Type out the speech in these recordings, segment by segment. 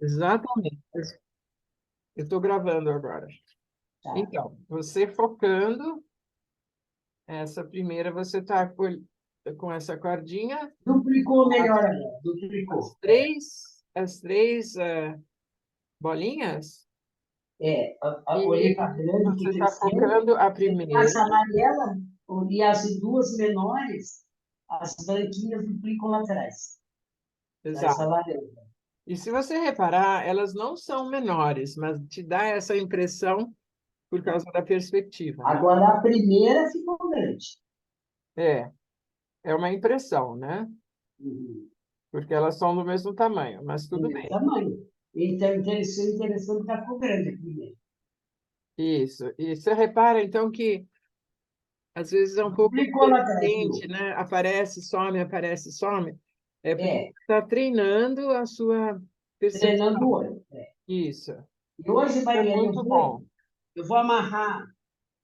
Exatamente. Eu estou gravando agora. Tá. Então, você focando, essa primeira você está com essa cordinha, Duplicou as, melhor agora. Duplicou. as três bolinhas, Olhei e para a grande você que está cresceu. focando a As primeira. amarelas e as duas menores, as branquinhas duplicam lá atrás. Essa Exato. laranja. E se você reparar, elas não são menores, mas te dá essa impressão por causa da perspectiva, né? Agora a primeira ficou grande. É, é uma impressão, né? Uhum. Porque elas são do mesmo tamanho, mas Do tudo mesmo bem. tamanho. Então, interessante que ficou grande a primeira. Isso. E você repara, então, que às vezes é um pouco Duplicou lá atrás de intermitente, novo. né? Aparece, some, aparece, some. É porque É, está treinando a sua treinando o percepção. olho. É. Isso. E hoje É vai ver, muito bom. eu vou amarrar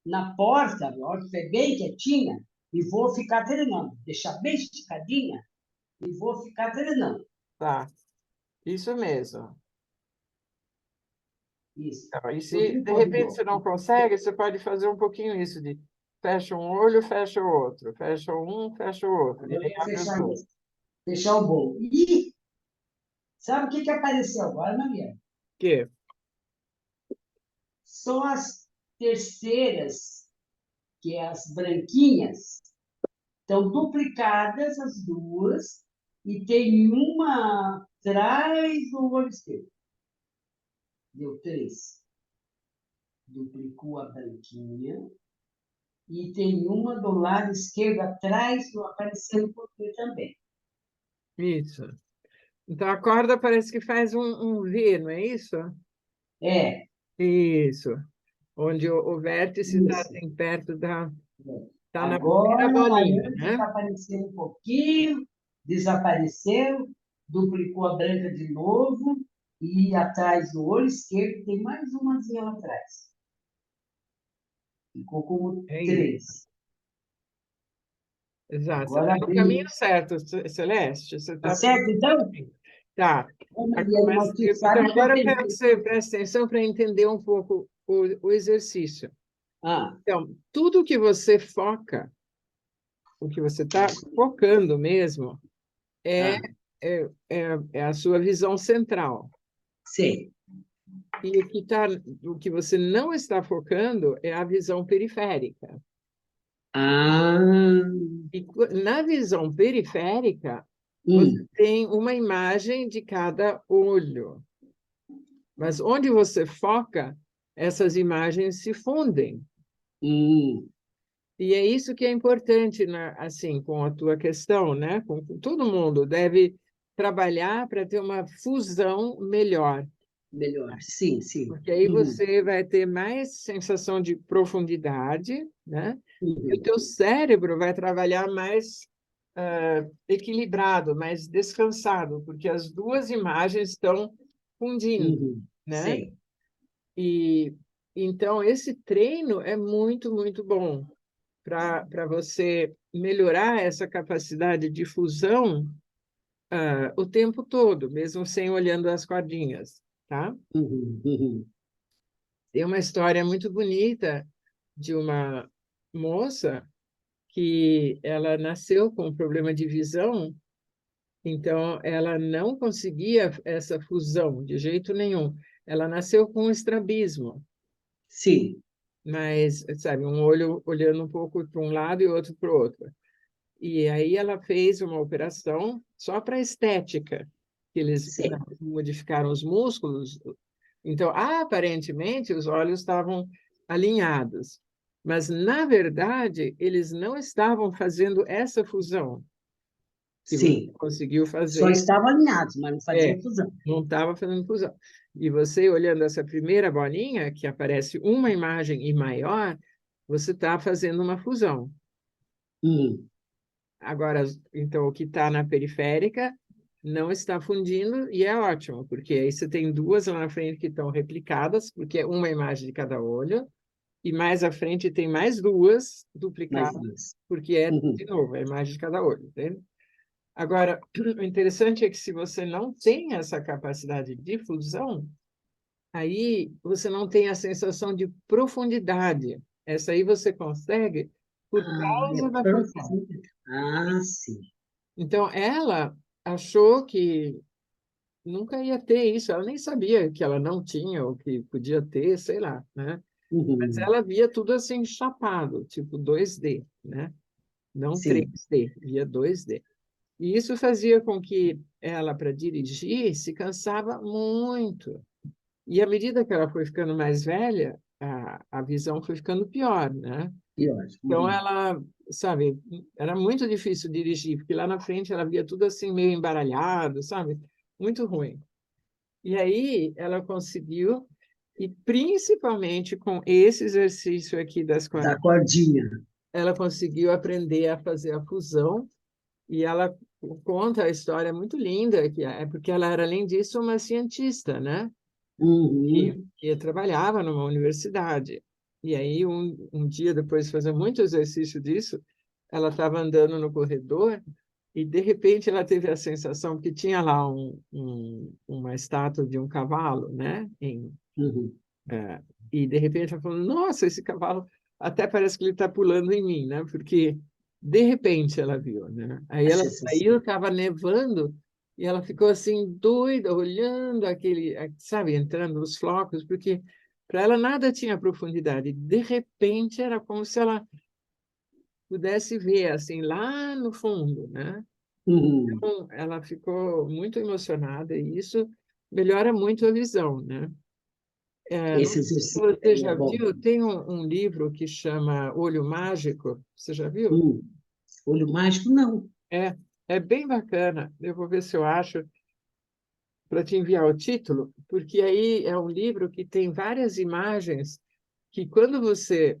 na porta, na hora que estiver bem quietinha, e vou ficar treinando. Deixar bem esticadinha e vou ficar treinando. Tá. Isso mesmo. Isso. Então, e se de Duplicou de repente você novo. não consegue, você pode fazer um pouquinho isso de fecha um olho, fecha o outro, fecha um, fecha o outro, e Agora aí eu vou abre os fechar dois. esse. Fechar o bolo. E sabe o que apareceu agora, Maria? Que? São as terceiras, que é as branquinhas, estão duplicadas as duas, e tem uma atrás do olho esquerdo. Deu três. Duplicou a branquinha. E tem uma do lado esquerdo atrás, aparecendo por aqui também. Isso. Então a corda parece que faz um V, não é isso? É, Isso. Onde o vértice está isso. assim, perto da. Está na primeira Agora a bolinha, laranja né? está aparecendo um pouquinho, desapareceu, duplicou a branca de novo, e atrás do olho esquerdo tem mais umazinha lá atrás. Ficou como É isso. três. Exato. Você está Agora no caminho abriu. certo, Celeste. Você Tá está. certo, então? Tá. Ô, Mariana, mas tu Então, sabe que eu agora eu quero que pensei. você preste atenção para entender um pouco o exercício. Ah, Então, tudo que você foca, o que você está focando mesmo, é, ah, é a sua visão central. sei. E o que você não está focando é a visão periférica. Ah, E na visão periférica, você hum, tem uma imagem de cada olho. Mas onde você foca, essas imagens se fundem. hum, E é isso que é importante, assim, com a tua questão, né? Com todo mundo deve trabalhar para ter uma fusão melhor, melhor. Sim, sim. porque aí Uhum, você vai ter mais sensação de profundidade, né? E o uhum, teu cérebro vai trabalhar mais equilibrado, mais descansado, porque as duas imagens estão fundindo, uhum, né? sei. E então esse treino é muito, muito bom para você melhorar essa capacidade de fusão o tempo todo, mesmo sem olhando as cordinhas, tá? Uhum, uhum. Tem uma história muito bonita de uma moça que ela nasceu com um problema de visão, então ela não conseguia essa fusão de jeito nenhum. Ela nasceu com estrabismo, Sim, mas, sabe, um olho olhando um pouco para um lado e outro para o outro. E aí ela fez uma operação só para estética, que eles sei. modificaram os músculos. Então, aparentemente, os olhos estavam alinhados, mas, na verdade, eles não estavam fazendo essa fusão que você Sim. conseguiu Só fazer. estavam alinhados, mas não fazia É, fusão. não estava fazendo fusão. E você, olhando essa primeira bolinha, que aparece uma imagem e maior, você está fazendo uma fusão. Hum, Agora, então, o que está na periférica não está fundindo e é ótimo, porque aí você tem duas lá na frente que estão replicadas, porque é uma imagem de cada olho, e mais à frente tem mais duas mais duplicadas, duas. porque é, Uhum, de novo, a imagem de cada olho, entende? Agora, o interessante é que se você não tem essa capacidade de fusão, aí você não tem a sensação de profundidade. Essa aí você consegue por Ah, é causa da fusão. profundo. Ah, sim. Então, ela achou que nunca ia ter isso. Ela nem sabia que ela não tinha ou que podia ter, sei lá, né? Mas Uhum. ela via tudo assim chapado, tipo 2D, né? Não Sim. 3D, via 2D. E isso fazia com que ela, para dirigir, se cansava muito. E à medida que ela foi ficando mais velha, a visão foi ficando pior, né? E ótimo. Então Uhum. ela, sabe, era muito difícil dirigir, porque lá na frente ela via tudo assim meio embaralhado, sabe? Muito ruim. E aí ela conseguiu, e principalmente com esse exercício aqui das Da cordinhas, cordinha. ela conseguiu aprender a fazer a fusão, e ela conta a história muito linda, que é porque ela era, além disso, uma cientista, né? Uhum. Que trabalhava numa universidade. E aí, um dia, depois de fazer muito exercício disso, ela estava andando no corredor e, de repente, ela teve a sensação que tinha lá uma estátua de um cavalo, né? Uhum. É, e, de repente, ela falou, nossa, esse cavalo até parece que ele está pulando em mim, né? Porque, de repente, ela viu, né? Aí A ela sensação. saiu, estava nevando, e ela ficou assim, doida, olhando sabe, entrando os flocos, porque para ela nada tinha profundidade. De repente, era como se ela pudesse ver, assim, lá no fundo, né? Uhum. Então, ela ficou muito emocionada, e isso melhora muito a visão, né? Não Esse sei se exercício você aí é já bom. viu, tem um livro que chama Olho Mágico, você já viu? Hum. Olho mágico, não. É, é bem bacana. Eu vou ver se eu acho para te enviar o título, porque aí é um livro que tem várias imagens que, quando você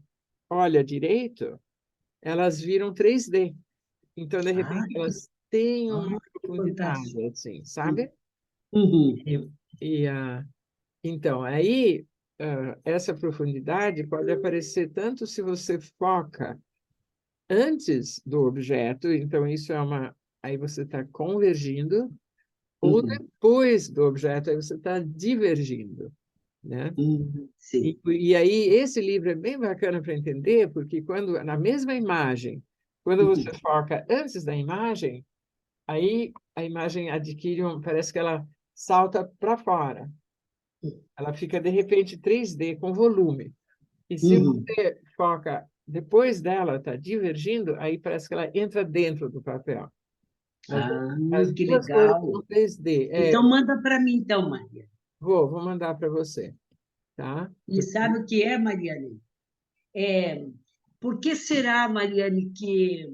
olha direito, elas viram 3D. Então, de Ah, repente, elas têm uma que profundidade, fantástico. assim, sabe? Uhum. E, e, então, aí, essa profundidade pode aparecer tanto se você foca antes do objeto, então isso é uma. Aí você está convergindo, ou Uhum. depois do objeto, aí você está divergindo, né? Sim. E aí esse livro é bem bacana para entender, porque quando na mesma imagem, quando você Uhum. foca antes da imagem, aí a imagem adquire parece que ela salta para fora, ela fica de repente 3D com volume. E se Uhum. você foca depois dela, está divergindo, aí parece que ela entra dentro do papel. Mas Ah, as que duas coisas legal. são 3D. Então, manda para mim, então, Maria. Vou mandar para você, tá? E sabe o que é, Mariane? É, por que será, Mariane, que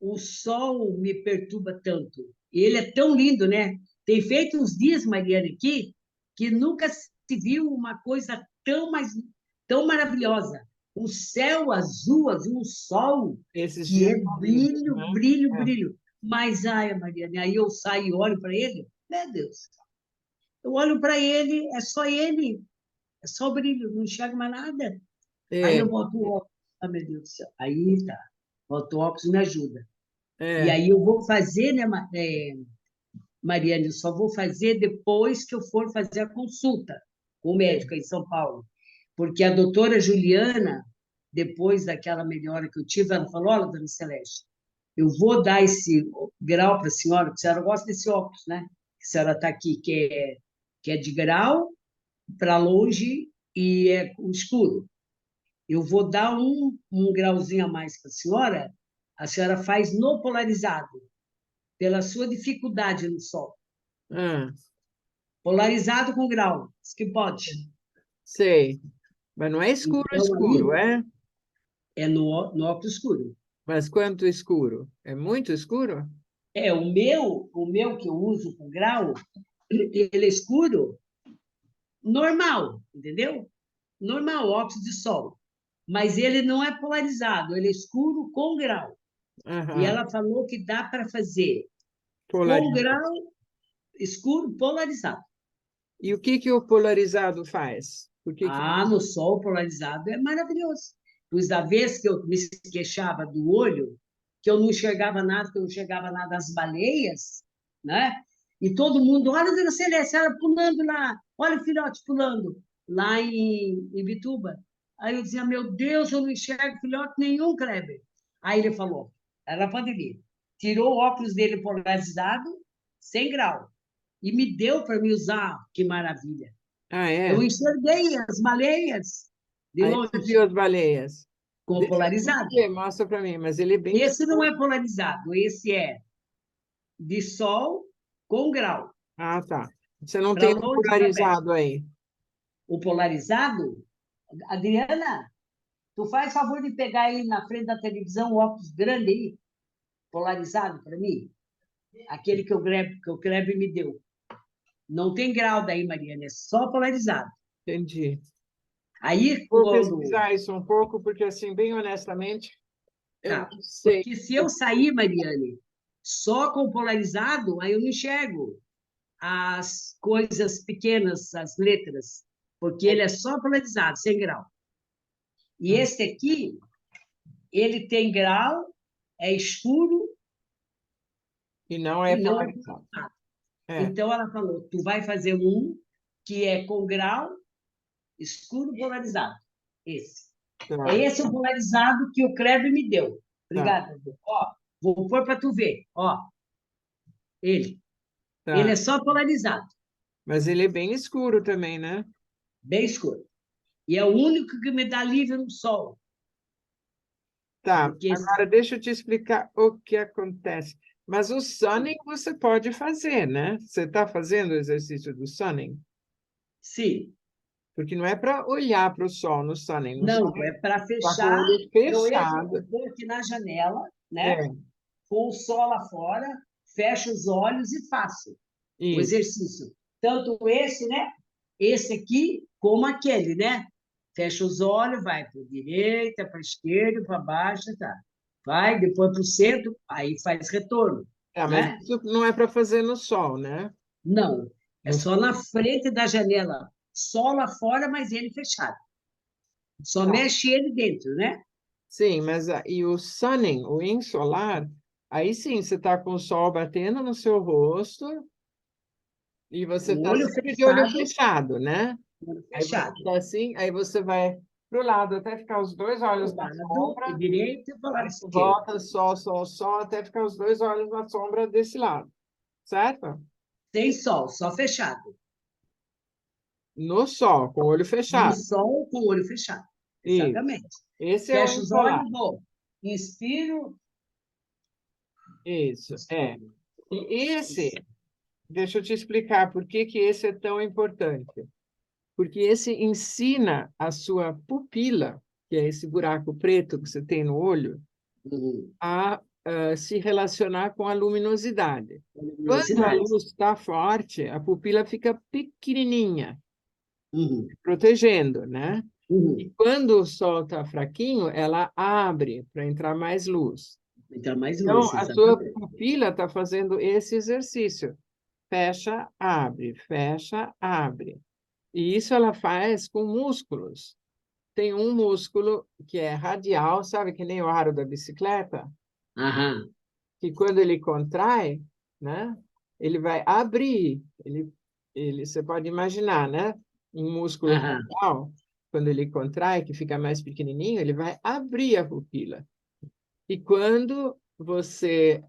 o sol me perturba tanto? Ele é tão lindo, né? Tem feito uns dias, Mariane, aqui, que nunca se viu uma coisa tão maravilhosa. O céu azul, azul, o sol, Esses que dias é são lindos, brilho, né? brilho, É. brilho. Mas, ai, Mariane, aí eu saio e olho para ele, meu Deus, eu olho para ele, é só brilho, não enxergo mais nada. Aí É, eu boto o óculos, ah, meu Deus do céu. Aí tá, boto o óculos e me ajuda. E é, aí eu vou fazer, né, Mariane, eu só vou fazer depois que eu for fazer a consulta com o médico aí em São Paulo. Porque a doutora Juliana, depois daquela melhora que eu tive, ela falou: olha, dona Celeste, eu vou dar esse grau para a senhora, porque a senhora gosta desse óculos, né? Que a senhora está aqui, que é de grau para longe e é escuro. Eu vou dar um grauzinho a mais para a senhora faz no polarizado, pela sua dificuldade no sol. ah, Polarizado com grau, diz que pode. sei. Mas não é escuro, Então, escuro, aí é? é no óculos escuro. Mas quanto escuro? É muito escuro? É, o meu que eu uso com grau, ele é escuro, normal, entendeu? Normal, óculos de sol. Mas ele não é polarizado, ele é escuro com grau. E Aham, ela falou que dá para fazer com polarizado. grau escuro polarizado. E o que que o polarizado faz? Por que que... Ah, no sol polarizado é maravilhoso. Pois da vez que eu me queixava do olho, que eu não enxergava nada, que eu não enxergava nada das baleias, né? E todo mundo, olha a Dona Celeste, ela pulando lá, olha o filhote pulando, lá em Bituba. Aí eu dizia, meu Deus, eu não enxergo filhote nenhum, Kleber. Aí ele falou, ela pode vir. Tirou o óculos dele polarizado, 100 graus, e me deu para me usar. Que maravilha. Ah, Eu é? enxerguei as baleias de Aí tu longe, viu as baleias. com Deixa eu polarizado. ver, mostra para mim, mas ele é bem Esse não escuro. é polarizado, esse é de sol com grau, Ah, tá. Você não para tem um longe e para perto. polarizado aí. O polarizado, Adriana, tu faz favor de pegar aí na frente da televisão o óculos grande aí, polarizado para mim, aquele que o Kleber me deu. Não tem grau daí, Mariana, é só polarizado. Entendi. Aí, Vou quando. pesquisar isso um pouco, porque, assim, bem honestamente, eu Tá. não sei. Porque se eu sair, Mariane, só com polarizado, aí eu não enxergo as coisas pequenas, as letras, porque ele é só polarizado, sem grau. E Hum, este aqui, ele tem grau, é escuro E não é e não é polarizado. polarizado. É, Então ela falou, tu vai fazer um que é com grau, escuro polarizado. Esse. É tá, esse o polarizado que o Kleber me deu. tá, Obrigada. Ó, vou pôr para tu ver. Ó, ele. Ele tá. é só polarizado, Mas ele é bem escuro também, né? bem escuro. E é o único que me dá livre no sol. Tá, Porque, agora deixa eu te explicar o que acontece. Mas o sunning você pode fazer, né? Você está fazendo o exercício do sunning? sim, Porque não é para olhar para o sol no sunning. No não, sunning é para está com o fechar. olho Eu fechado. estou aqui na janela, né? É, Com o sol lá fora, fecho os olhos e faço o isso. exercício. Tanto esse, né? Esse aqui, como aquele, né? Fecha os olhos, vai para a direita, para a esquerda, para baixo, tá? Vai, depois para o centro, aí faz retorno, Tá, mas né? isso não é para fazer no sol, né? Não, é No só sol. na frente da janela. Sol lá fora, mas ele fechado. Só Tá. mexe ele dentro, né? Sim, mas e o sunning, o insolar, aí sim você está com o sol batendo no seu rosto e você O está olho sempre de olho fechado, fechado, né? olho Aí você fechado. está assim, aí você vai para o lado até ficar os dois olhos Pro na lado sombra, direito e pro lado aí você esquerdo. volta, sol, sol, sol, até ficar os dois olhos na sombra desse lado, certo? Sem sol, só fechado. No sol, com o olho No fechado. sol com o olho fechado. Isso. Exatamente. Esse é o Fecho os insolar. olhos, vou. Inspiro, Isso, é. expiro. E deixa eu te explicar por que que esse é tão importante. Porque esse ensina a sua pupila, que é esse buraco preto que você tem no olho, Uhum. a se relacionar com a luminosidade. Quando a Luminosidade. luz está forte, a pupila fica pequenininha, Uhum. protegendo, né? E Uhum. quando o sol está fraquinho, ela abre para entrar mais luz. Então, mais Então, luz, a sua exatamente. pupila está fazendo esse exercício. Fecha, abre, fecha, abre. E isso ela faz com músculos. Tem um músculo que é radial, sabe, que nem o aro da bicicleta, Aham. que quando ele contrai, né, ele vai abrir. Você pode imaginar, né? Um músculo Aham. radial, quando ele contrai, que fica mais pequenininho, ele vai abrir a pupila. E quando você,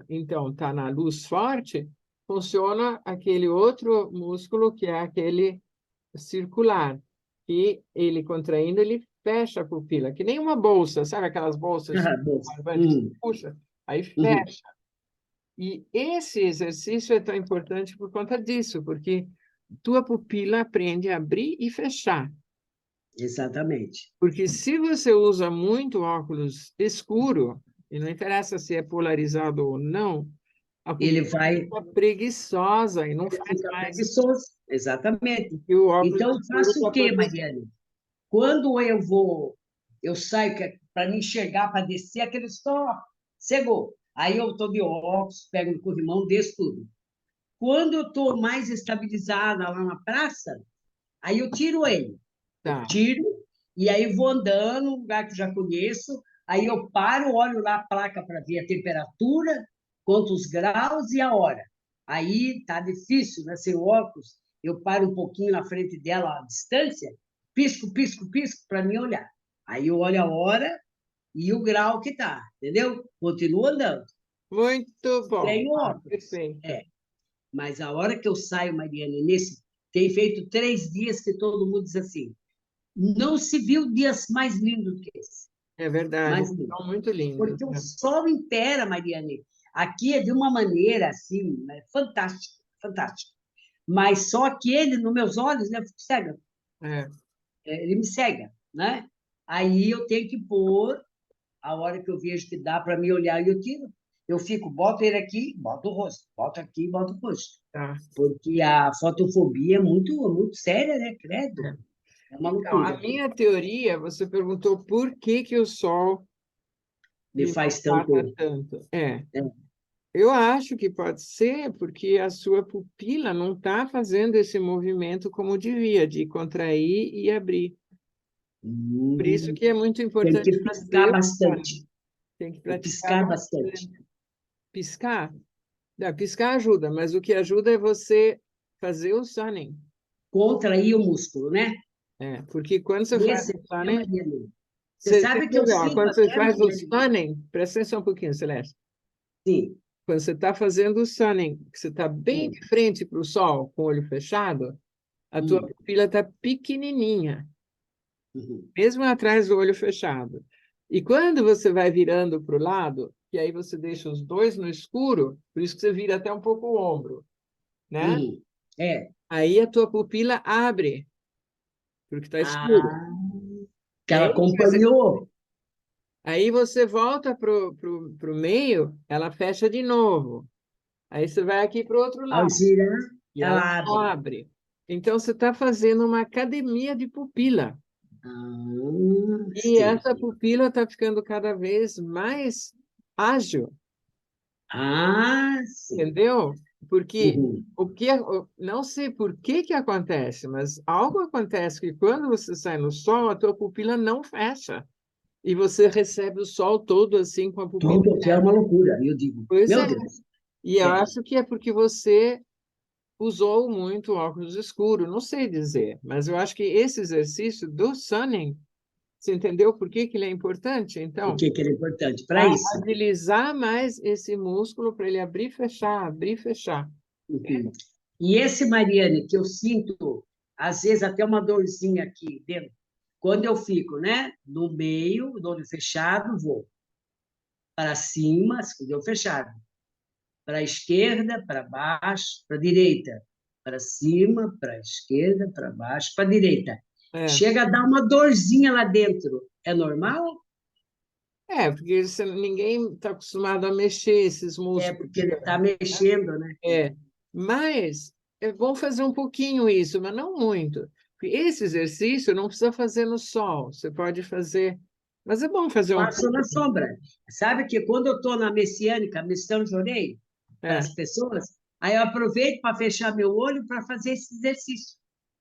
então, está na luz forte, funciona aquele outro músculo que é aquele circular, que ele contraindo, ele fecha a pupila, que nem uma bolsa, sabe aquelas bolsas Aham. Bolsa. barbante que você Uhum. puxa? Aí Uhum. fecha. E esse exercício é tão importante por conta disso, porque tua pupila aprende a abrir e fechar. Exatamente. Porque se você usa muito óculos escuro, e não interessa se é polarizado ou não, a Ele pupila vai, fica preguiçosa e não ele faz fica mais preguiçoso. Exatamente. o que o óculos Então, escuro faço está o quê, produzindo. Mariane? Quando eu saio para me enxergar, para descer, aquele stop, chegou. Aí eu estou de óculos, pego no corrimão, desço tudo. Quando eu estou mais estabilizada lá na praça, aí eu tiro ele. Eu Tá. tiro e aí vou andando, um lugar que eu já conheço, Aí eu paro, olho lá a placa para ver a temperatura, quantos graus e a hora. Aí tá difícil, né? Sem óculos, eu paro um pouquinho na frente dela, à distância, pisco, pisco, pisco, para mim olhar. Aí eu olho a hora e o grau que tá, entendeu? Continuo andando. Muito bom. Tenho Ah, óculos. perfeito. É, mas a hora que eu saio, Mariane, tem feito 3 dias que todo mundo diz assim, não se viu dias mais lindos que esse. É verdade. Mais lindo. São muito lindos, Porque o né? sol impera, Mariane. Aqui é de uma maneira assim, né, fantástica, fantástica. Mas só que ele, nos meus olhos, né, eu fico cega. É. Ele me cega, né? Aí eu tenho que pôr, a hora que eu vejo que dá para me olhar, eu tiro. Eu fico, boto ele aqui, boto o rosto, boto aqui, boto o rosto. Tá. Porque a fotofobia é muito séria, né? Credo. É. É uma Então, a loucura. minha teoria, você perguntou por que que o sol Me me faz mata tanto. tanto. É, É. eu acho que pode ser porque a sua pupila não está fazendo esse movimento como devia, de contrair e abrir. Por isso Hum, que é muito tem que importante piscar fazer o sunning. bastante. Tem que E praticar piscar bastante. bastante. Piscar? Não, piscar ajuda, mas o que ajuda é você fazer o sunning. Contrair o músculo, né? Porque quando você faz Esse o é, sunning, Mariana. Você você sabe que eu entendeu? Ó, sinto quando você até, faz o Mariana. sunning, presta atenção um pouquinho, Celeste. Sim. Quando você está fazendo o sunning, que você está bem Hum, de frente para o sol, com o olho fechado, a tua hum, pupila está pequenininha, uhum. mesmo atrás do olho fechado. E quando você vai virando para o lado, que aí você deixa os dois no escuro, por isso que você vira até um pouco o ombro, né? Uhum. É. Aí a tua pupila abre, porque está escuro. Ah, que E ela aí, acompanhou aí você volta pro meio, ela fecha de novo. Aí você vai aqui para o outro ao lado, girar, e ela ela abre. abre. Então, você está fazendo uma academia de pupila. E Sim. essa pupila está ficando cada vez mais ágil, Sim. entendeu? Porque Uhum. não sei por que que acontece, mas algo acontece que quando você sai no sol, a tua pupila não fecha. E você recebe o sol todo assim com a pupila Tudo que é aberta. uma loucura, eu digo. Pois Meu é. Deus. E eu É. acho que é porque você usou muito óculos escuro, não sei dizer, mas eu acho que esse exercício do sunning, você entendeu por que que ele é importante? O Então, que que era importante para para isso? agilizar mais esse músculo, para ele abrir e fechar. Uhum. E esse, Mariane, que eu sinto, às vezes, até uma dorzinha aqui dentro, quando eu fico, né, no meio, do olho fechado, vou para cima, com o olho fechado, para a esquerda, para baixo, para a direita, para cima, para a esquerda, para baixo, para a direita. É, Chega a dar uma dorzinha lá dentro. É normal? porque ninguém está acostumado a mexer esses É músculos porque ele está tanto, né? mexendo, né? Mas é bom fazer um pouquinho isso, mas não muito. Porque esse exercício não precisa fazer no sol, você pode fazer, mas é bom fazer um Passo na pouco. sombra. Sabe que quando eu estou na messiânica, missão de orei, para É, as pessoas, aí eu aproveito para fechar meu olho para fazer esse exercício.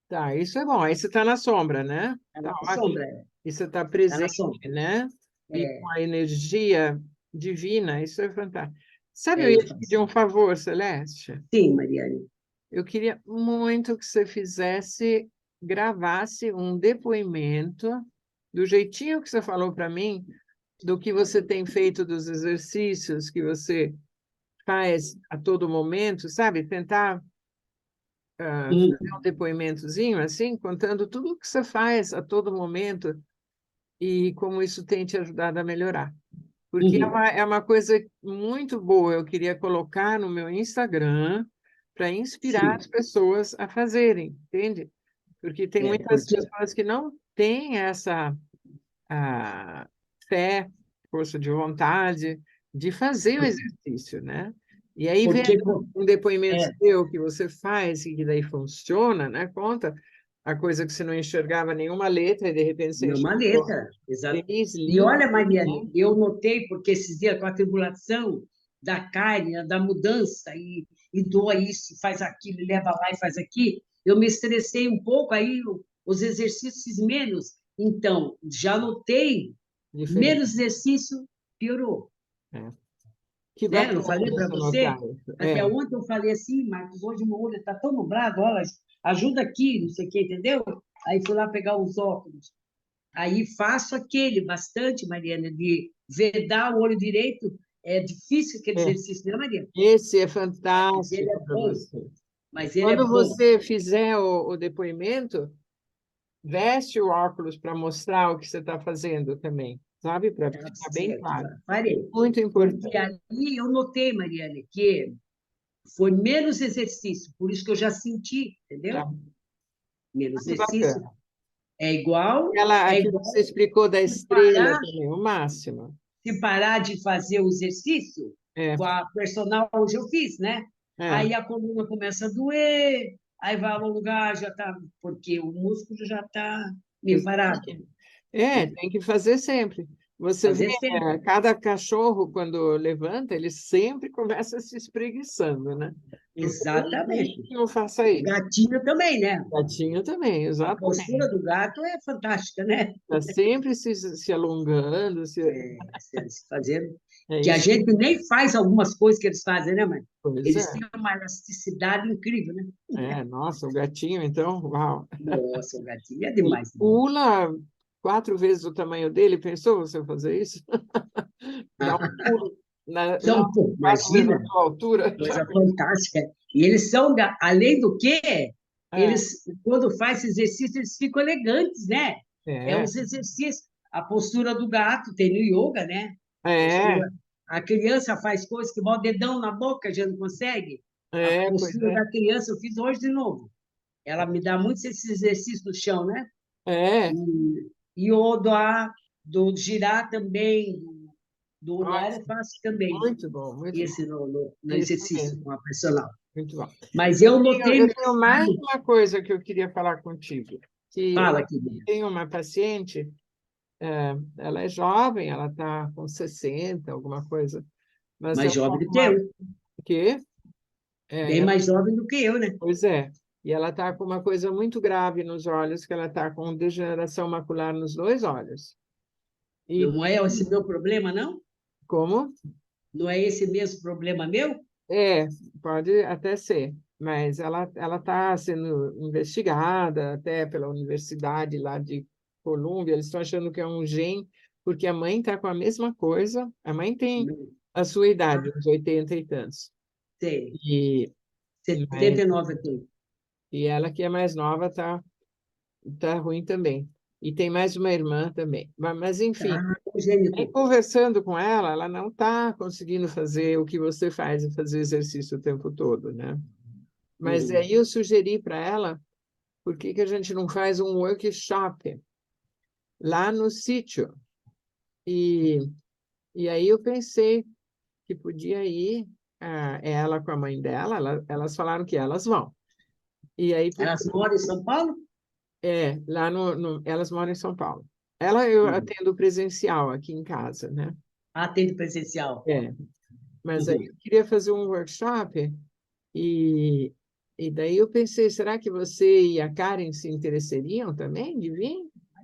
tá, isso é bom. Aí você está na sombra, né? Está Tá na ótimo. sombra, E você está está na presente, sombra. né? E com É, a energia divina, isso é fantástico. Sabe, eu eu ia te pedir faço. um favor, Celeste. Sim, Mariane. Eu queria muito que você gravasse um depoimento do jeitinho que você falou para mim, do que você tem feito, dos exercícios que você faz a todo momento, sabe? Tentar fazer um Hum, depoimentozinho assim, contando tudo o que você faz a todo momento e como isso tem te ajudado a melhorar. Porque é uhum. uma coisa muito boa, eu queria colocar no meu Instagram para inspirar as Sim, pessoas a fazerem, entende? Porque tem muitas porque, pessoas que não têm essa a fé, força de vontade de fazer o exercício, né? E aí, vendo porque um depoimento é, seu que você faz e que daí funciona, né? Conta a coisa que você não enxergava nenhuma letra e de repente você não é uma enxergou letra, exato. feliz, E lindo, olha, Mariane, né? eu notei, porque esses dias, com a tribulação da carne, né, da mudança, e doa isso, faz aquilo, e leva lá e faz aqui, eu me estressei um pouco, aí os exercícios menos. Então, já notei Diferente. Menos exercício, piorou. É. Que Né? Eu bacana não falei para você você? notar isso. Até É, ontem eu falei assim, Marcos, hoje meu olho está tão nublado, olha, ajuda aqui, não sei o quê, entendeu? Aí fui lá pegar os óculos. Aí faço aquele bastante, Mariana, de vedar o olho direito. É difícil aquele é. exercício, né, Mariana? Esse é Mas ele é fantástico para bom. você. Mas ele é Quando bom. você fizer o depoimento, veste o óculos para mostrar o que você está fazendo também, sabe? Para Tá ficar bem certo, claro. farei. Muito Porque importante. ali eu notei, Mariana, que foi menos exercício, por isso que eu já senti, Tá? entendeu? Menos Muito exercício. bacana. É igual, Ela, é que você igual explicou da se estrela parar, também, o máximo. se parar de fazer o exercício, É, com a personal hoje eu fiz, né? é. Aí a coluna começa a doer, aí vai ao lugar, já tá, porque o músculo já está meio parado. Exatamente. É, tem que fazer sempre. Você vê, Fazer sempre. cada cachorro, quando levanta, ele sempre começa se espreguiçando, né? Não tem ninguém Exatamente. que não faça O isso. gatinho também, né? Gatinho também, A postura exatamente. do gato é fantástica, né? Está sempre se alongando, Fazendo. é Que a isso. gente nem faz algumas coisas que eles fazem, né, mãe? Pois Eles é. têm uma elasticidade incrível, né? É, nossa, o gatinho, então, uau. Nossa, o gatinho é Ele demais. pula 4 vezes o tamanho dele. Pensou você fazer isso? Dá um pulo Então, na pô, 4 vezes a imagina, sua altura. coisa fantástica. E eles são, além do que, É, eles, quando faz esse exercício, eles ficam elegantes, né? É é, os exercícios. A postura do gato, tem no yoga, né? é, Postura. A criança faz coisas que bota o dedão na boca, já não consegue. A pois postura é. da criança, eu fiz hoje de novo. Ela me dá muito esse exercício no chão, né? É, E o do girar também, do olhar, eu ótimo, faço também. muito bom, muito bom. Esse no Isso exercício mesmo, com a personal. muito bom. Mas Eu eu tenho, notei eu tenho mais melhor. uma coisa que eu queria falar contigo, que Fala, eu querida. tenho uma paciente, ela é jovem, ela está com 60, alguma coisa, mas Mais ela jovem está do com que eu. uma... Quê? Bem mais jovem do que eu, né? Pois é. E ela está com uma coisa muito grave nos olhos, que ela está com degeneração macular nos dois olhos. E Não é esse meu problema, não? como? Não é esse mesmo problema meu? É, pode até ser, mas ela está sendo investigada até pela universidade lá de Colômbia. Eles estão achando que é um gene, porque a mãe está com a mesma coisa. A mãe tem Não. a sua Ah, idade, uns 80 e tantos. sei. E, mas, 79 eu tenho. e ela, que é mais nova, tá ruim também. E tem mais uma irmã também. Mas enfim, Ah, aí congênito. conversando com ela, ela não está conseguindo fazer o que você faz, fazer exercício o tempo todo, né? Mas Uhum. aí eu sugeri para ela, por que que a gente não faz um workshop lá no sítio? E, e aí eu pensei que podia ir, ela com a mãe dela, elas falaram que elas vão. E aí, Elas moram em São Paulo? lá elas moram em São Paulo. Ela eu Uhum. atendo presencial aqui em casa, né? Atende presencial. É, mas aí Uhum. eu queria fazer um workshop e, e daí eu pensei, será que você e a Karen se interessariam também de vir?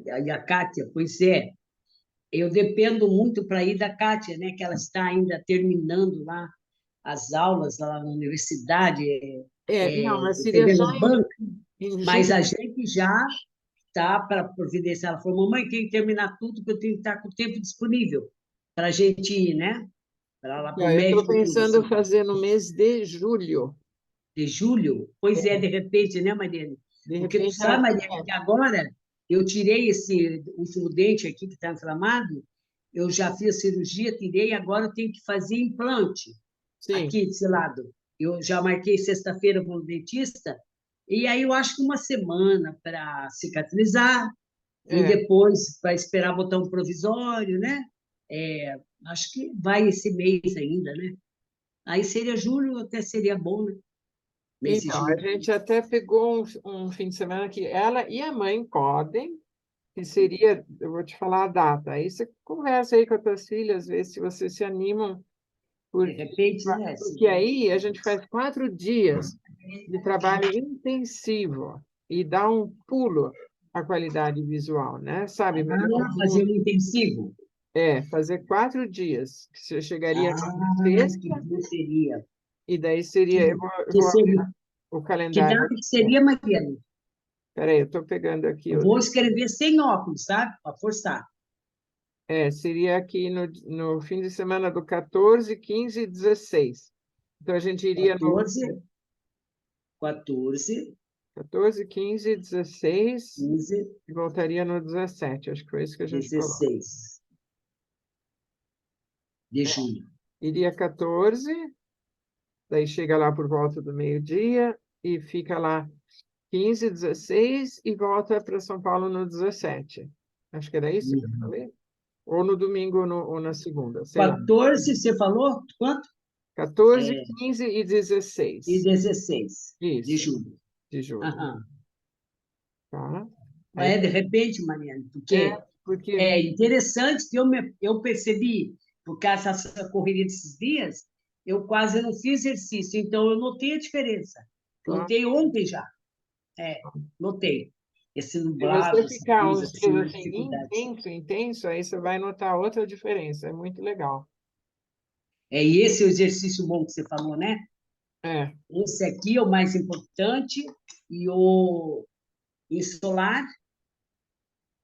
E a Kátia, pois é. Eu dependo muito para ir da Kátia, né? Que ela está ainda terminando lá as aulas lá na universidade, Não, mas seria só recebendo banca, em mas a julho. gente já está para providenciar. Ela falou, mamãe, tem que terminar tudo, que eu tenho que estar com o tempo disponível para a gente ir, né? Para lá para o Eu estou médico, tudo pensando assim. em fazer no mês de julho. De julho? Pois é, É, de repente, né, Mariane? de Porque tu repente ela sabe, Mariane, que começa. agora eu tirei esse último dente aqui que está inflamado, eu já fiz cirurgia, tirei, agora eu tenho que fazer implante Sim, aqui desse lado. Eu já marquei sexta-feira com o dentista, e aí eu acho que uma semana para cicatrizar, e é. depois para esperar botar um provisório, né? É, acho que vai esse mês ainda, né? Aí seria julho, até seria bom, né? Mês de Então, a julho. gente até pegou um fim de semana que ela e a mãe podem, que seria, eu vou te falar a data. Aí você conversa aí com as tuas filhas, vê se vocês se animam, De porque, repente, né? porque aí a gente faz 4 dias de trabalho intensivo e dá um pulo à qualidade visual, né? Sabe, melhor Ah, fazer um intensivo. fazer 4 dias. Você chegaria na Que sexta, dia seria? e daí Que, seria... Eu que vou abrir seria? o Que calendário data aqui. que seria, Mariana? Espera aí, eu estou pegando aqui. Eu vou escrever sem óculos, sabe? Para forçar. Seria aqui no fim de semana do 14, 15 e 16. Então, a gente iria no 14, 14, 15, 16 15, e voltaria no 17. Acho que foi isso que a gente falou. 16 de É, julho. iria 14, daí chega lá por volta do meio-dia e fica lá 15, 16 e volta para São Paulo no 17. Acho que era isso que eu Uhum. falei. Ou no domingo ou na segunda, sei lá. 14, você falou? Quanto? 14, É, 15 e e 16. 16 de Isso, julho. de julho. Aham. Tá? Aí, É, de repente, Mariana, é, porque porque... é interessante que eu percebi, por causa dessa correria desses dias, eu quase não fiz exercício, então eu notei a diferença. Tá? Notei ontem já. É, notei. Esse Se nublado, você essa ficar coisa uns dias assim, assim dificuldade. intenso, aí você vai notar outra diferença. É muito legal. É, e esse é o exercício bom que você falou, né? É, Esse aqui é o mais importante e o insolar,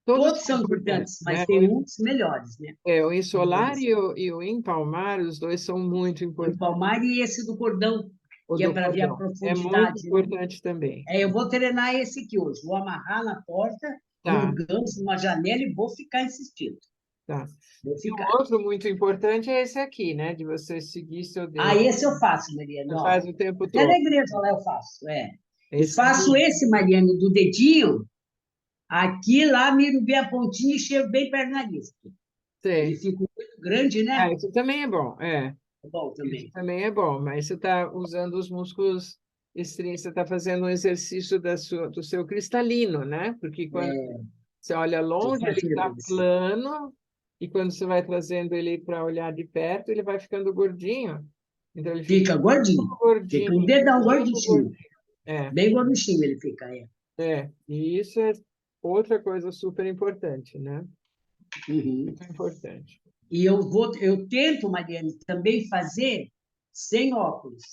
todos todos são são importantes, importantes, mas né? tem uns melhores, né? O insolar Melhores. e o empalmar, os dois são muito O importantes. empalmar e esse do cordão, O que é do para ver a cordão é muito profundidade, né? importante também. É, eu vou treinar esse aqui hoje. Vou amarrar na porta, num Tá, gancho, numa janela e vou ficar insistindo. tá. Vou E o ficar. outro muito importante é esse aqui, né? De você seguir seu Ah, dedo. esse eu faço, Mariana, Você ó. faz o tempo Até na todo. igreja lá eu faço, é. E Esse faço aí, esse, Mariana, do dedinho, aqui lá, miro bem a pontinha e chego bem perto do nariz. Ele sei. fica muito grande, né? Isso também é bom. É bom Isso também. também é bom, mas você está usando os músculos estrios, você está fazendo um exercício do seu cristalino, né? Porque quando você olha Estou longe, ele está fazendo esse. plano, e quando você vai trazendo ele para olhar de perto, ele vai ficando gordinho. Então, ele fica Fica gordinho. muito gordinho, Fica um dedão muito gordinho. gordinho. É, Bem gordinho ele fica, é. e isso é outra coisa super importante, né? Uhum. Muito importante. E eu tento, Mariane, também fazer sem óculos.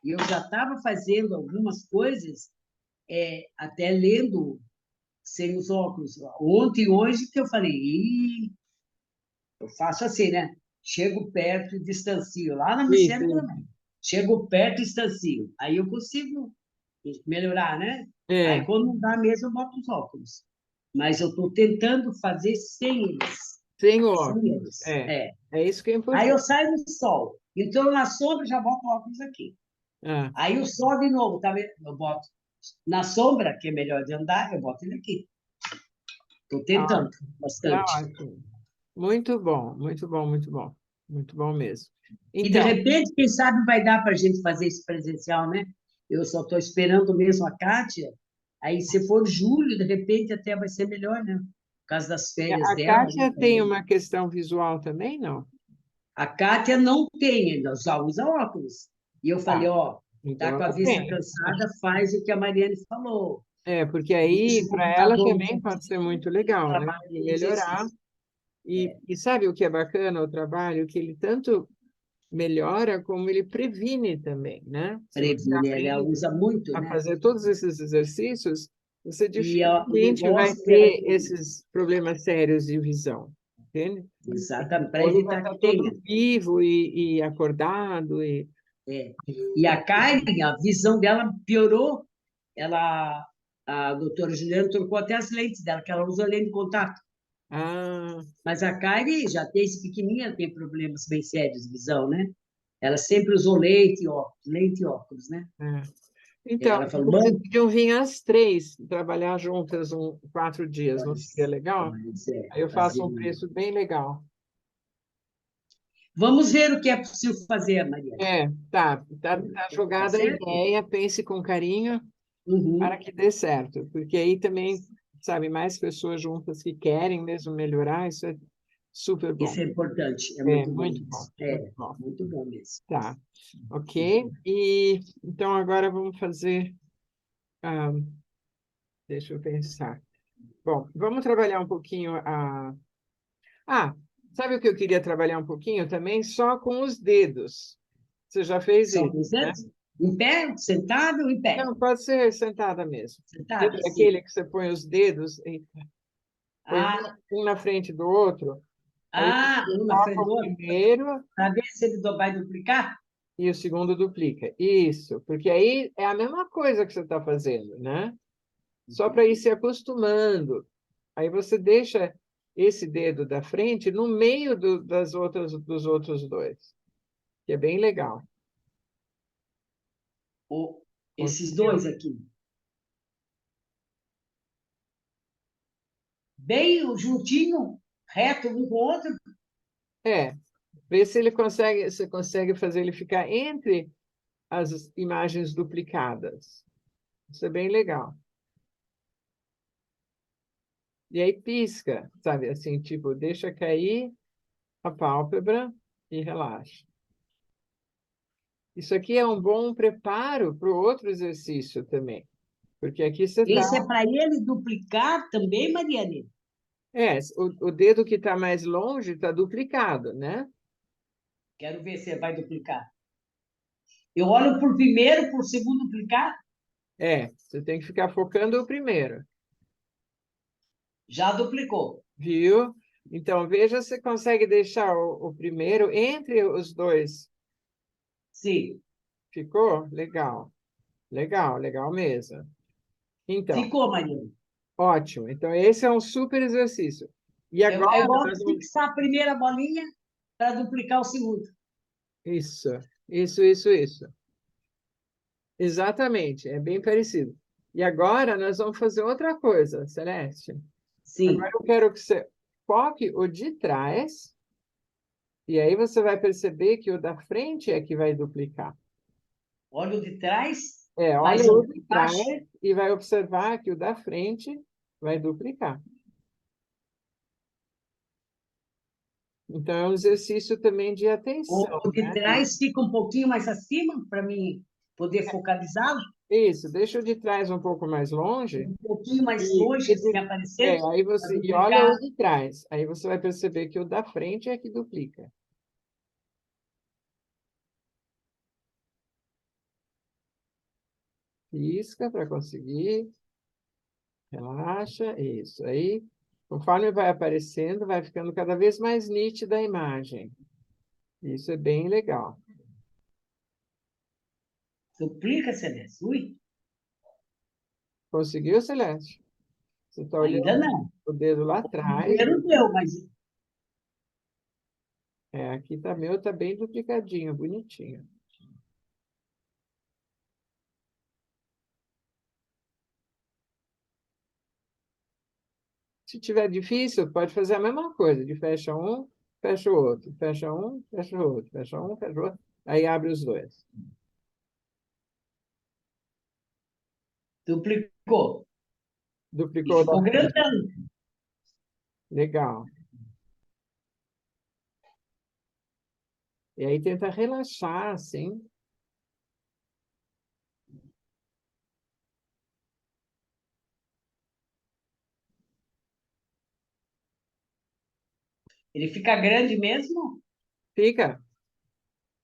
E eu já estava fazendo algumas coisas, até lendo sem os óculos. Ontem e hoje que eu falei, Ih, eu faço assim, né? Chego perto e distancio. Lá na Isso, Micélia isso. também. Chego perto e distancio. Aí eu consigo melhorar, né? Aí É, quando não dá mesmo, eu boto os óculos. Mas eu estou tentando fazer sem eles. sem Sem óculos. eles. É. É isso que é Aí eu importante. saio no sol. Então, na sombra, já boto o óculos aqui. Ah, Aí o sol de novo, tá vendo? Eu boto na sombra, que é melhor de andar, eu boto ele aqui. Estou tá tentando ótimo. Tá bastante. ótimo. Muito bom, muito bom, muito bom. Muito bom mesmo. E de Então, repente, quem sabe vai dar para a gente fazer isso presencial, né? Eu só estou esperando mesmo a Kátia. Aí, se for julho, de repente, até vai ser melhor, né? Por causa das férias a dela, né? Kátia tem uma questão visual também, não? A Kátia não tem ainda, só usa óculos. E eu falei, Tá. ó, Então, tá com a ela vista tem. cansada, faz o que a Mariane falou. Porque aí, Deixa o para ela computador um também pode pouquinho, ser muito legal, né? trabalha E com melhorar. exercício. E sabe o que é bacana o trabalho? Que ele tanto melhora como ele previne também, né? Se você Previne, ela aprende usa muito, a né? fazer todos esses exercícios, você E o dificilmente vai negócio dela é ter que, esses problemas sérios de visão, entende? Porque exatamente, o para olho vai evitar estar que todo tenha. vivo e acordado. É. E a Karen, a visão dela piorou. Ela, a doutora Juliana trocou até as lentes dela, que ela usa lente de contato. Ah, Mas a Karen, já desde pequenininha, tem problemas bem sérios de visão, né? Ela sempre usou lente e óculos, né? é. E Então, ela falou, vocês mãe, podiam vir às 3 trabalhar juntas 4 dias, não pode, seria legal? pode ser, Aí eu faço fazer um um... preço bem legal. Vamos ver o que é possível fazer, Maria. Tá Tá jogada a certo? ideia, pense com carinho para Uhum. que dê certo, porque aí também, sabe, mais pessoas juntas que querem mesmo melhorar, isso é super Isso bom. é importante, é É, muito bom muito bom, mesmo. muito É, bom. muito bom mesmo. Tá, ok? E então agora vamos fazer, ah, deixa eu pensar. Bom, vamos trabalhar um pouquinho a... Ah, Sabe o que eu queria trabalhar um pouquinho também? Só com os dedos. Você já fez Só isso, com os né? dedos? Em pé, sentado ou em pé? Não, pode ser sentada mesmo. Sentada, Sabe sim. aquele que você põe os dedos e põe Ah, um na frente do outro, aí você um na coloca frente do o outro, primeiro para ver se ele vai duplicar? e o segundo duplica. Isso, porque aí é a mesma coisa que você está fazendo, né? Só para ir se acostumando. Aí você deixa esse dedo da frente no meio dos outros dois, que é bem legal. Esses Conseguiu? dois aqui. Bem juntinho, reto um com o outro. É, vê se ele consegue, você consegue fazer ele ficar entre as imagens duplicadas. Isso é bem legal. E aí pisca, sabe? Assim, tipo, deixa cair a pálpebra e relaxa. Isso aqui é um bom preparo para o outro exercício também, porque aqui você está. Esse é para ele duplicar também, Mariane? É, o dedo que está mais longe está duplicado, né? Quero ver se ele vai duplicar. Eu olho por primeiro, por segundo duplicar. É, você tem que ficar focando o primeiro, Já duplicou. viu? Então, veja se consegue deixar o primeiro entre os dois. Sim. Ficou? Legal, legal, legal mesmo. Então, Ficou, Mariane. ótimo. Então, esse é um super exercício. E Eu agora volto nós a vamos. fixar a primeira bolinha para duplicar o segundo. Isso, isso. Exatamente, é bem parecido. E agora nós vamos fazer outra coisa, Celeste. Agora Sim. eu quero que você foque o de trás, e aí você vai perceber que o da frente é que vai duplicar. Olho de trás, É, olha mas o o de de trás baixo. e vai observar que o da frente vai duplicar. Então, é um exercício também de atenção, O de né? trás fica um pouquinho mais acima para mim poder focalizá-lo. Isso, deixa o de trás um pouco mais longe Um pouquinho mais e, longe, assim, aparecendo, aí para você e olha o duplicar. de trás. Aí você vai perceber que o da frente é que duplica. Pisca para conseguir, relaxa, isso. Aí, conforme vai aparecendo, vai ficando cada vez mais nítida a imagem. Isso é bem legal. Duplica, Celeste. Ui, Conseguiu, Celeste? Você está ainda olhando não. o dedo lá atrás. Primeiro deu, mas É, aqui tá meu, tá bem duplicadinho, bonitinho. Se tiver difícil, pode fazer a mesma coisa, de fecha um, fecha o outro, fecha um, fecha o outro, fecha um, fecha o outro, aí abre os dois. duplicou. E Duplicou da ficou frente. grandão. Legal. E aí tenta relaxar, assim. Ele fica grande mesmo? Fica,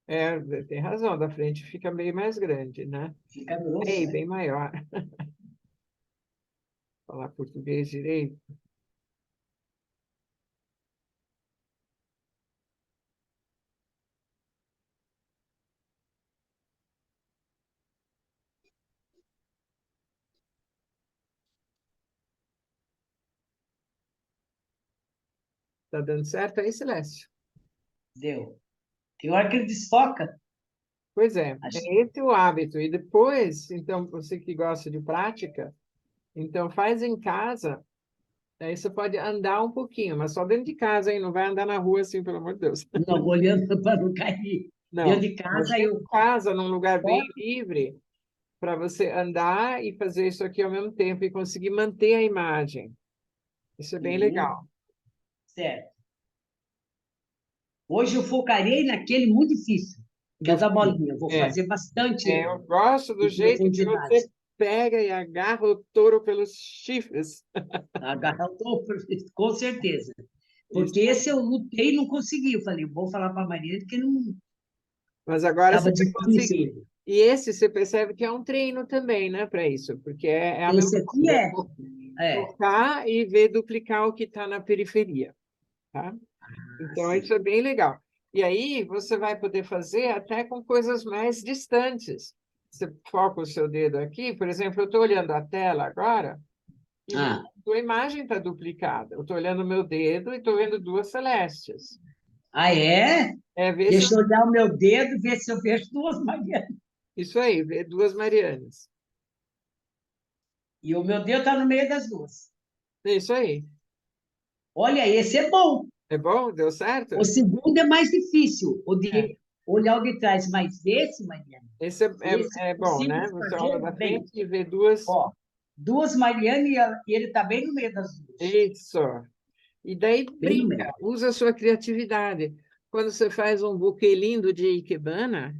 é, tem razão, da frente fica bem mais grande, né? Fica grosso, Bem, é. bem maior. Falar português direito. Tá dando certo aí, Celeste? Deu. Tem hora que ele desfoca. Pois é, Acho- é esse o hábito. E depois, então, você que gosta de prática, então faz em casa, aí você pode andar um pouquinho, mas só dentro de casa, hein? Não vai andar na rua assim, pelo amor de Deus. Não, olhando para não cair. Dentro Não, de mas casa dentro eu de casa, num lugar bem foco. livre, para você andar e fazer isso aqui ao mesmo tempo e conseguir manter a imagem. Isso é bem Uhum, legal. certo. Hoje eu focarei naquele muito difícil, que é Do o da fim. bolinha. Eu vou fazer bastante Eu gosto do em jeito que profundidade. você pega e agarra o touro pelos chifres. Agarrar o topo, com certeza. Isso. Porque esse eu lutei e não consegui. Eu falei, vou falar para a Maria que não Mas agora você estava vai conseguir. difícil. E esse você percebe que é um treino também, né, para isso, porque é a mesma Esse aqui coisa, é é. focar e ver duplicar o que está na periferia, tá? Então, Assim. isso é bem legal. E aí, você vai poder fazer até com coisas mais distantes. Você foca o seu dedo aqui, por exemplo, eu estou olhando a tela agora e Ah, a sua imagem está duplicada. Eu estou olhando o meu dedo e estou vendo duas celestes. é? É ver se Deixa eu olhar o meu dedo e ver se eu vejo duas Marianas. isso aí, ver duas Marianas. E o meu dedo está no meio das duas. É isso aí. Olha, esse é bom. É bom? Deu certo? O segundo é mais difícil, o É. de olhar o de trás, mas esse, Mariana, Esse esse é eu bom, consigo né? Você olha fazer da bem. frente e vê duas. Ó, duas Mariana e ele está bem no meio das duas. Isso. E daí Bem no brinca, meio. usa a sua criatividade. Quando você faz um buquê lindo de ikebana,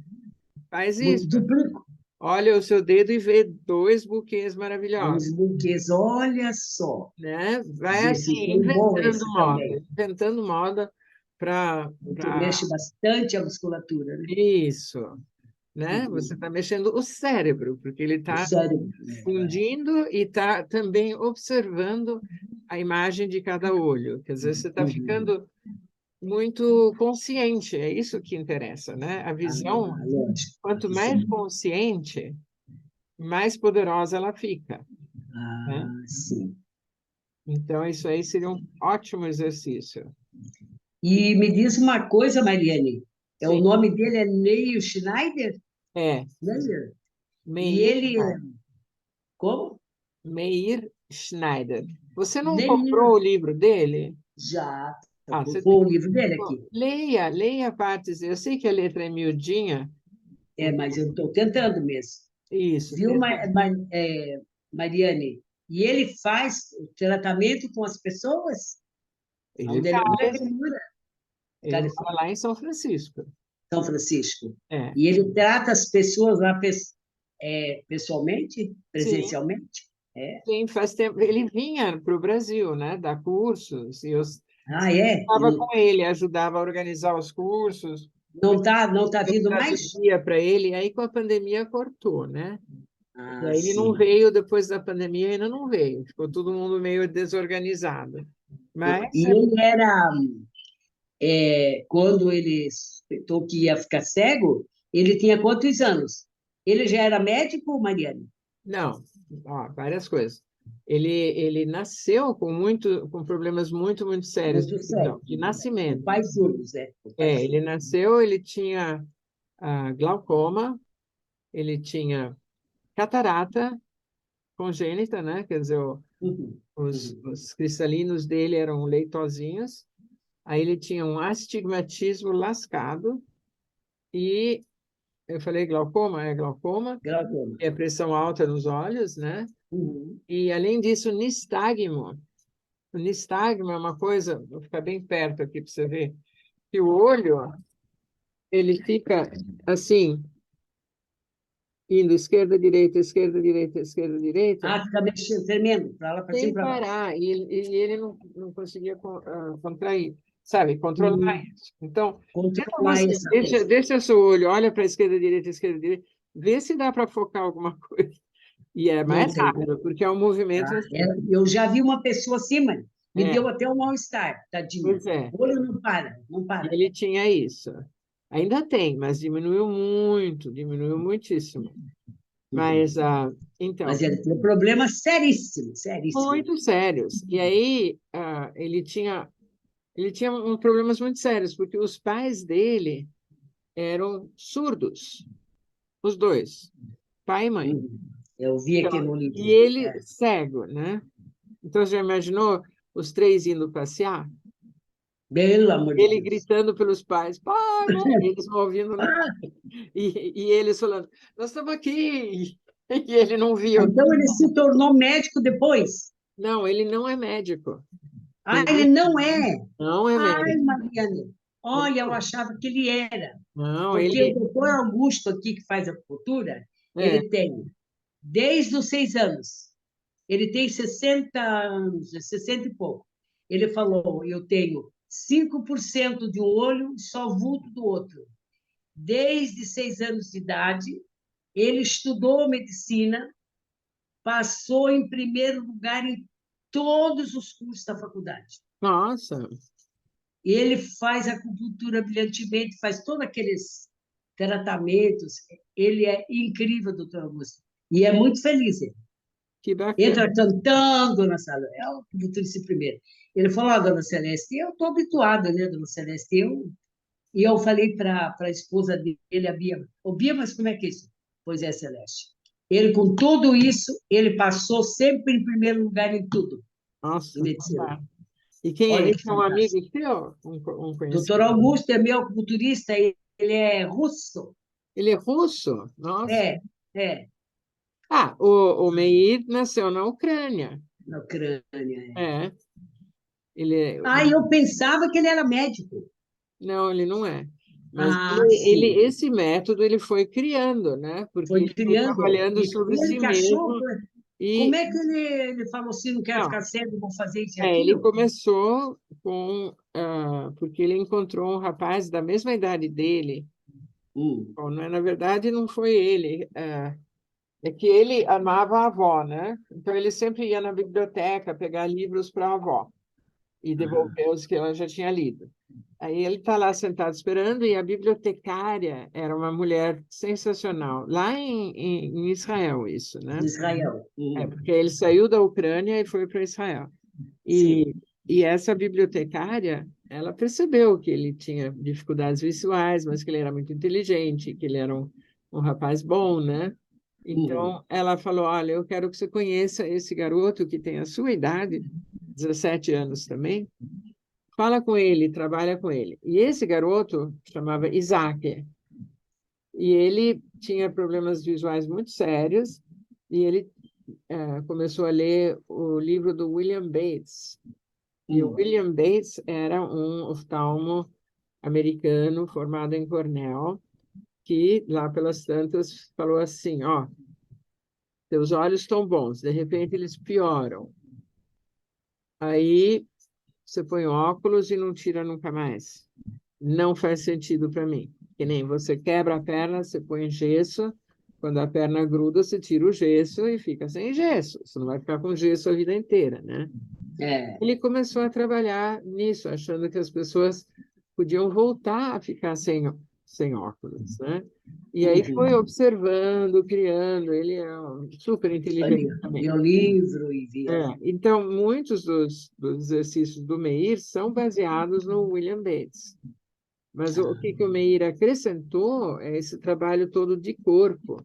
faz isso. Duplico Olha o seu dedo e vê dois buquês maravilhosos, os buquês, olha só. né? Vai Esse assim, ficou bom esse também, inventando moda para porque mexe bastante a musculatura, né? isso, né? Você Uhum. está mexendo o cérebro, porque ele O está cérebro. fundindo e está também observando a imagem de cada olho. Quer dizer, você está Uhum. ficando muito consciente, é isso que interessa, né? A Ah, visão, lógico, a quanto mais visão. consciente, mais poderosa ela fica, né? Ah, sim. Então, isso aí seria um ótimo exercício. E me diz uma coisa, Mariane, o Sim, nome dele é Neil Schneider? é. Neil. E Meir, ele, como? Meir Schneider. Você não comprou Neil. o livro dele? Já, Ah, estou você com tem o que... livro dele Bom, aqui. leia partes. Eu sei que a letra é miudinha. É, mas eu estou tentando mesmo. Isso, Viu, tenta. Mariane? E ele faz o tratamento com as pessoas? Ele Onde ele faz, mora? ele mora lá em São Francisco. São Francisco. É, E ele trata as pessoas lá pessoalmente, sim. presencialmente? É. Sim, faz tempo. Ele vinha para o Brasil, né, dar cursos, e eu Ah, é? estava com ele, ajudava a organizar os cursos, Não tá eu vindo mais? traduzia para ele, aí com a pandemia cortou, né? E Ah, aí ele não sim. veio, depois da pandemia ainda não veio, ficou todo mundo meio desorganizado. Mas, E ele era, quando ele suspeitou que ia ficar cego, ele tinha quantos anos? Ele já era médico, Mariane? não, ó, várias coisas. Ele nasceu com problemas muito sérios de Muito visão, sério. de O nascimento. pai surdos, é. O pai É, ele surdo. nasceu, ele tinha glaucoma, ele tinha catarata congênita, né? Quer dizer, Uhum, os cristalinos dele eram leitosinhos. Aí ele tinha um astigmatismo lascado e eu falei glaucoma, é glaucoma, glaucoma. é pressão alta nos olhos, né? Uhum. E além disso, nistagmo. O nistagmo é uma coisa, vou ficar bem perto aqui para você ver, que o olho ele fica assim, indo esquerda, direita, esquerda, direita, Ah, fica mexendo, tremendo, para lá, para cima, sem para baixo. parar, e ele não conseguia contrair, sabe, controlar Uhum. isso. Então, tenta Controlar você, essa coisa. deixa o seu olho, olha para a esquerda, direita, vê se dá para focar alguma coisa. E é Não mais tem como. rápido, porque é um movimento Tá? assim. Eu já vi uma pessoa assim, mano, me É, deu até um mal-estar, tadinha. pois é, O olho não para, não para. ele tinha isso. Ainda tem, mas diminuiu muito, diminuiu muitíssimo. Uhum. Mas, Mas então, ele tem um problema seríssimo, seríssimo. muito sérios. E aí, ele tinha problemas muito sérios, porque os pais dele eram surdos, os dois, pai e mãe. Uhum. Eu vi aqui Então, no e livro. ele cego, né? Então, já imaginou os três indo passear? Pelo amor de Ele Deus. gritando pelos pais, pai, mãe, eles não ouvindo nada. Ah, E eles falando, nós estamos aqui. E ele não viu. então ele se tornou médico depois? Não, ele não é médico. Ah, ele Ele não é? não é Ai, médico. Mariane, olha, eu achava que ele era. Não, Porque o ele doutor Augusto aqui, que faz acupuntura, é. ele tem, desde os 6 anos, ele tem 60 anos, 60 e pouco. Ele falou, eu tenho 5% de um olho e só vulto do outro. Desde 6 anos de idade, ele estudou medicina, passou em primeiro lugar em todos os cursos da faculdade. Nossa, Ele faz acupuntura brilhantemente, faz todos aqueles tratamentos. Ele é incrível, doutor Augusto. E é muito feliz. Ele que bacana. entra cantando na sala. É o acupunturista primeiro. Ele falou, dona Celeste, eu estou habituada, né, dona Celeste? E eu falei para a esposa dele, a Bia, ô Bia, mas como é que é isso? Pois é, Celeste. Ele, com tudo isso, ele passou sempre em primeiro lugar em tudo, em Nossa, medicina. e quem é? Olha que Esse é um amigo fantástico. teu? Um Doutor conhecido? Augusto é meu acupunturista, ele é russo. Ele é russo? Nossa. É, é, Ah, o Meir nasceu na Ucrânia. na Ucrânia. É. É, ele é... Ah, eu pensava que ele era médico. Não, ele não é. Mas Ah, sim. esse método ele foi criando, né? Porque Foi ele foi criando. trabalhando E sobre ele si que achou. mesmo Como e é que ele falou assim: não quero não, ficar cego, vou fazer isso e ele aquilo? começou com porque ele encontrou um rapaz da mesma idade dele. Hum. Bom, não é, na verdade, não foi ele. É que ele amava a avó, né? Então ele sempre ia na biblioteca pegar livros para a avó e Ah, devolver os que ela já tinha lido. Aí ele está lá sentado esperando e a bibliotecária era uma mulher sensacional, lá em Israel, isso, né? Israel. É, porque ele saiu da Ucrânia e foi para Israel. Sim. E essa bibliotecária, ela percebeu que ele tinha dificuldades visuais, mas que ele era muito inteligente, que ele era um rapaz bom, né? Uhum. Então, ela falou, olha, eu quero que você conheça esse garoto que tem a sua idade, 17 anos também, fala com ele, trabalha com ele. E esse garoto chamava Isaac, e ele tinha problemas visuais muito sérios, e ele começou a ler o livro do William Bates. E o Hum. William Bates era um oftalmo americano formado em Cornell, que lá pelas tantas falou assim, ó, teus olhos estão bons, de repente eles pioram. Aí você põe óculos e não tira nunca mais. Não faz sentido para mim. Que nem você quebra a perna, você põe gesso, quando a perna gruda, você tira o gesso e fica sem gesso. Você não vai ficar com gesso a vida inteira, né? É. Ele começou a trabalhar nisso, achando que as pessoas podiam voltar a ficar sem óculos, né? E aí foi Uhum. observando, criando. Ele é super inteligente também. Lia o livro e via. Então, muitos dos exercícios do Meir são baseados no William Bates. Mas o Ah, que que o Meir acrescentou é esse trabalho todo de corpo,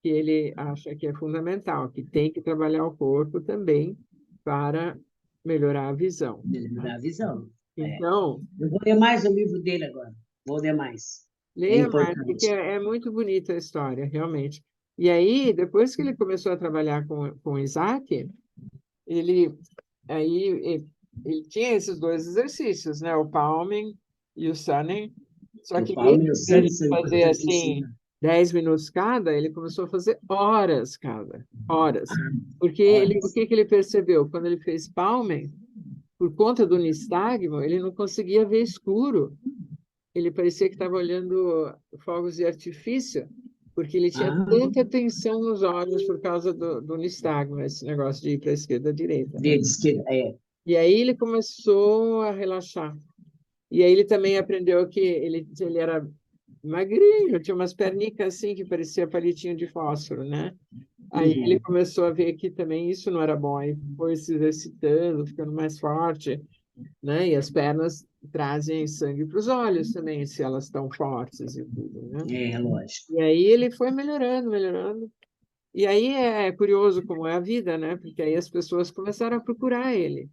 que ele acha que é fundamental, que tem que trabalhar o corpo também para melhorar a visão, né? melhorar a visão. É. Então, Eu vou ler mais o livro dele agora. Vou ler mais. É leia mais, porque importante. é muito bonita a história, realmente. E aí, depois que ele começou a trabalhar com Isaac, ele ele tinha esses dois exercícios, né? O palming e o sunning. Só O que Paulo e o em vez Santos de são fazer importantíssimos. assim 10 minutos cada, ele começou a fazer horas cada, horas. Porque Olha, o que que ele percebeu? Quando ele fez palming, por conta do nistagmo, ele não conseguia ver escuro. Ele parecia que estava olhando fogos de artifício, porque ele tinha ah, tanta tensão nos olhos por causa do nistagmo, esse negócio de ir para a esquerda e direita, né? deles que é. E aí ele começou a relaxar. E aí ele também aprendeu que ele era magrinho, tinha umas pernicas assim que parecia palitinho de fósforo, né? Aí ele Uhum. começou a ver que também isso não era bom, aí foi se exercitando, ficando mais forte, né? E as pernas trazem sangue para os olhos também, se elas estão fortes e tudo, né? É, lógico. E aí ele foi melhorando, melhorando. E aí é curioso como é a vida, né? Porque aí as pessoas começaram a procurar ele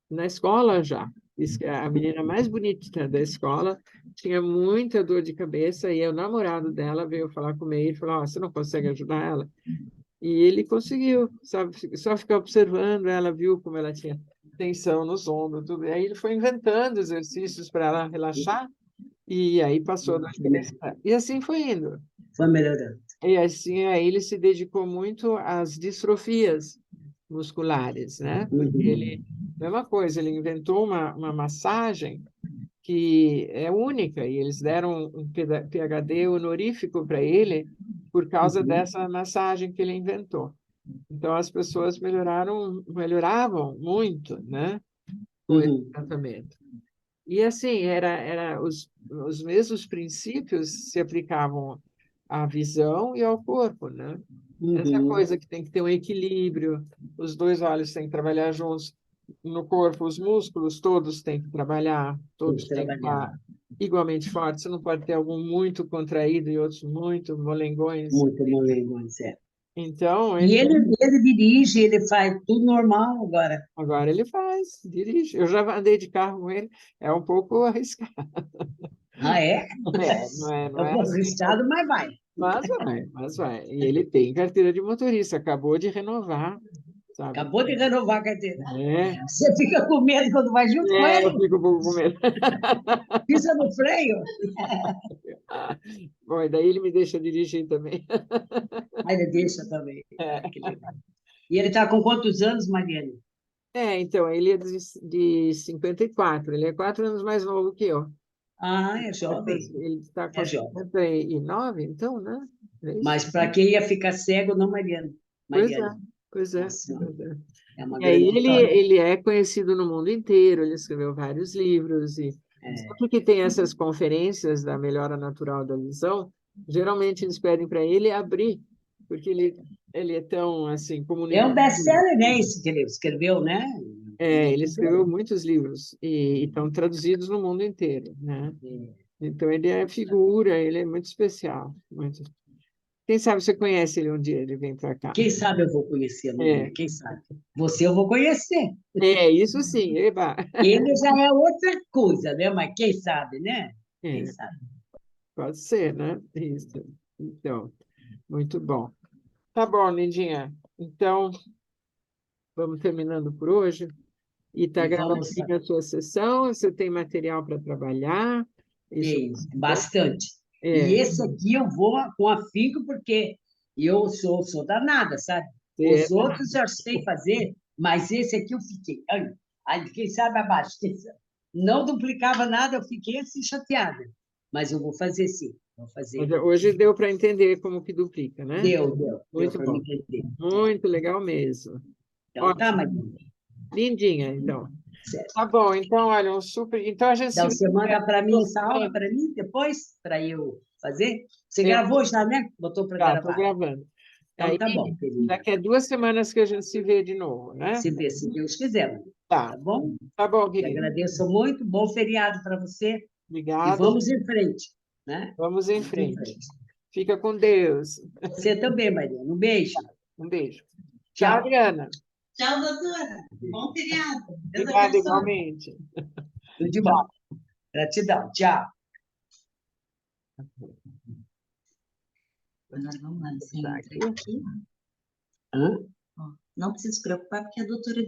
na escola já. Diz que a menina mais bonita da escola tinha muita dor de cabeça e o namorado dela veio falar comigo e falou: você não consegue ajudar ela? E ele conseguiu, sabe? Só ficar observando, ela viu como ela tinha tensão nos ombros, tudo. E aí ele foi inventando exercícios para ela relaxar e aí passou a dor de cabeça. E assim foi indo. Foi melhorando. E assim aí ele se dedicou muito às distrofias musculares, né? Porque ele Uhum. Mesma coisa, ele inventou uma massagem que é única, e eles deram um PhD honorífico para ele por causa dessa massagem que ele inventou. Então, as pessoas melhoravam muito, né, com esse Uhum. tratamento. E, assim, os mesmos princípios se aplicavam à visão e ao corpo, né? Essa Uhum. coisa que tem que ter um equilíbrio, os dois olhos têm que trabalhar juntos no corpo, os músculos todos têm que trabalhar, Tem que todos têm que trabalhar. estar igualmente fortes. Você não pode ter algum muito contraído e outros muito molengões. Muito molengo, certo. Então, E ele dirige, ele faz tudo normal agora. agora ele faz, dirige. Eu já andei de carro com ele, é um pouco arriscado. Ah, é? Não É um é pouco assim, arriscado, mas vai. mas vai. E ele tem carteira de motorista, acabou de renovar, sabe? Acabou de renovar a carteira. É, Você fica com medo quando vai junto com eu ele? fico um pouco com medo. Pisa no freio? Bom, e daí ele me deixa dirigir também. Aí ele deixa também. Ah, É, que legal. E ele está com quantos anos, Mariane? então, ele é de 54, ele é 4 anos mais novo que eu. Ah, é jovem. Ele está É com jovem. 59, então, né? É isso. Mas para quem ia ficar cego, não, Mariane. Pois é, Mariane. pois é, Nossa, pois é. é uma E aí grande vitória. ele é conhecido no mundo inteiro, ele escreveu vários livros, e É. sempre que tem essas conferências da melhora natural da visão, geralmente eles pedem para ele abrir, porque ele é tão, assim, É um comunicativo. best-seller, né? Esse que ele escreveu, né? Ele escreveu muitos livros e estão traduzidos no mundo inteiro, né? É. Então, ele é figura, ele é muito especial. Muito... Quem sabe você conhece ele um dia, ele vem para cá. Quem sabe eu vou conhecer no dia, É, quem sabe? Você eu vou conhecer. isso sim, eba. Ele já é outra coisa, né? Mas quem sabe, né? Quem É, sabe? pode ser, né? Isso. Então, muito bom. Tá bom, Lindinha. Então, vamos terminando por hoje. E está E vamos, gravadinha a sua sessão, você tem material para trabalhar. Isso tem bastante. E é, esse aqui eu vou com afinco, porque eu sou danada, sabe? é, Os outros eu sei fazer, mas esse aqui eu fiquei. Ai, ai, quem sabe abaixo. Não duplicava nada, eu fiquei assim chateada. Mas eu vou fazer sim, vou mas fazer. hoje deu para entender como que duplica, né? Deu Muito para me bom. entender. É. Muito legal mesmo. Então tá, Ótimo. Maria. Lindinha, então. Certo. Tá bom, então, olha, um super. Então a gente se Então, vê você daqui a manda para mim duas essa aula semanas. para mim depois, para eu fazer? Você Eu gravou já, né? Botou para já estou gravar. gravando. Então, Aí, tá bom, querida. daqui a 2 semanas que a gente se vê de novo, né? Se vê, se Deus quiser, Maria. Tá, Tá bom? tá bom, Te querido. agradeço muito. Bom feriado para você. E Obrigada. vamos em frente, né? Vamos em Vamos em frente. frente. Fica com Deus. Você também, Maria. Um beijo. Um beijo. Tchau, Tchau. Adriana. Tchau, doutora. Bom feriado. Deus Obrigada abençoe. igualmente. Tudo de bom. Gratidão. Tchau. Agora vamos lá, você Tá entra aqui. aqui. Hã? Ó, não precisa se preocupar, porque a doutora